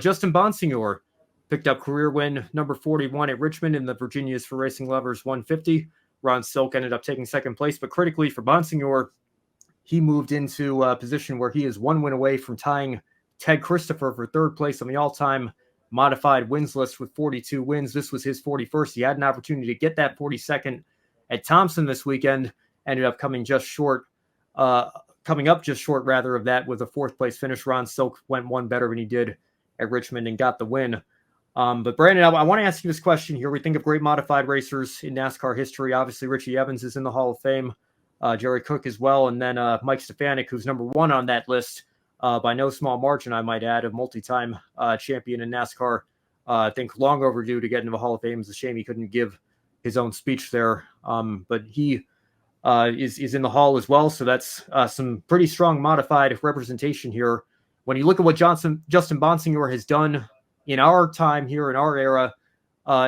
Justin Bonsignore picked up career win number 41 at Richmond in the Virginias for Racing Lovers 150. Ron Silk ended up taking second place, but critically for Bonsignore, he moved into a position where he is one win away from tying Ted Christopher for third place on the all-time modified wins list with 42 wins. This was his 41st. He had an opportunity to get that 42nd at Thompson this weekend, ended up coming up just short rather of that with a fourth place finish. Ron Silk went one better than he did at Richmond and got the win. But Brandon, I want to ask you this question here. We think of great modified racers in NASCAR history. Obviously, Richie Evans is in the Hall of Fame, Jerry Cook as well, and then Mike Stefanik, who's number one on that list by no small margin, I might add, a multi-time champion in NASCAR. I think long overdue to get into the Hall of Fame. It's a shame he couldn't give his own speech there, but he is in the Hall as well. So that's some pretty strong modified representation here. When you look at what Justin Bonsignore has done in our time here, in our era,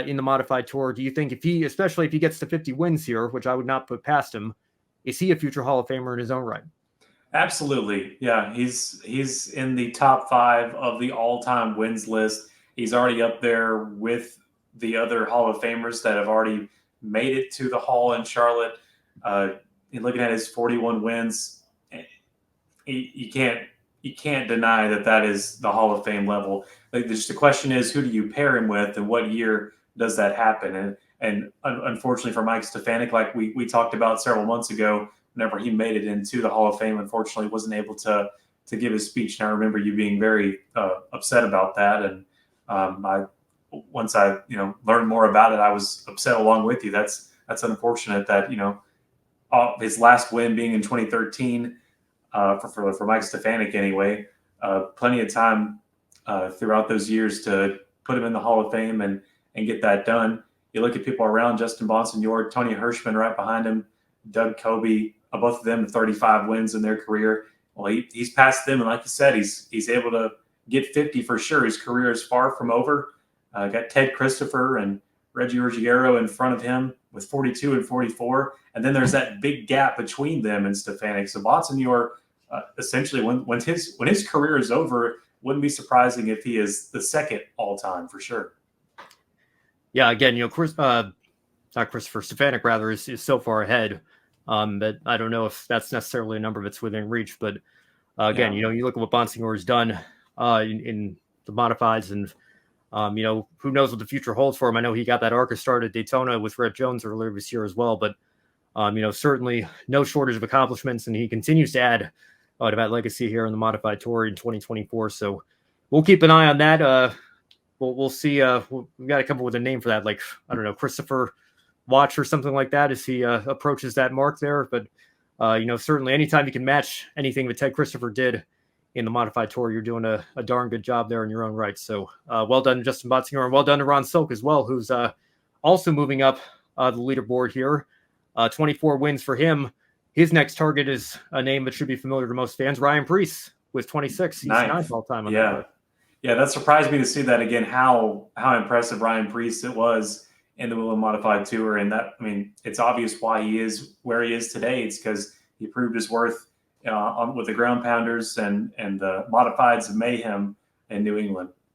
in the Modified Tour, do you think especially if he gets to 50 wins here, which I would not put past him, is he a future Hall of Famer in his own right? Absolutely. Yeah, he's in the top 5 of the all-time wins list. He's already up there with the other Hall of Famers that have already made it to the Hall in Charlotte. Looking at his 41 wins, you can't deny that is the Hall of Fame level. Like, just the question is, who do you pair him with, and what year does that happen? And unfortunately for Mike Stefanik, like we talked about several months ago, whenever he made it into the Hall of Fame, unfortunately wasn't able to give his speech. And I remember you being very upset about that. And once I learned more about it, I was upset along with you. That's unfortunate that his last win being in 2013 for Mike Stefanik anyway. Plenty of time throughout those years to put him in the Hall of Fame and get that done. You look at people around: Justin Bonsignore, Tony Hirschman right behind him, Doug Coby, both of them 35 wins in their career. Well, he's passed them, and like you said, he's able to get 50 for sure. His career is far from over. Got Ted Christopher and Reggie Ruggiero in front of him with 42 and 44, and then there's that big gap between them and Stefanik. So Bonsignore, essentially, when his career is over, wouldn't be surprising if he is the second all time for sure. Yeah, again, not Christopher, Stefanik rather is so far ahead that I don't know if that's necessarily a number that's within reach. But again, you look at what Bonsignore has done in the modifieds, and who knows what the future holds for him. I know he got that ARCA start at Daytona with Rhett Jones earlier this year as well, but certainly no shortage of accomplishments, and he continues to add to that legacy here in the Modified Tour in 2024. So we'll keep an eye on that. We'll see. We've got to come up with a name for that, like, I don't know, Christopher Watch or something like that as he approaches that mark there. But certainly anytime you can match anything that Ted Christopher did in the Modified Tour, you're doing a darn good job there in your own right. So well done to Justin Bonsignore, and well done to Ron Silk as well, who's also moving up the leaderboard here. 24 wins for him. His next target is a name that should be familiar to most fans, Ryan Preece, with 26. He's ninth all time on that. Yeah, that surprised me to see that again, how impressive Ryan Preece it was in the Whelen Modified Tour. And that, it's obvious why he is where he is today. It's because he proved his worth with the ground pounders and the modifieds of mayhem in New England.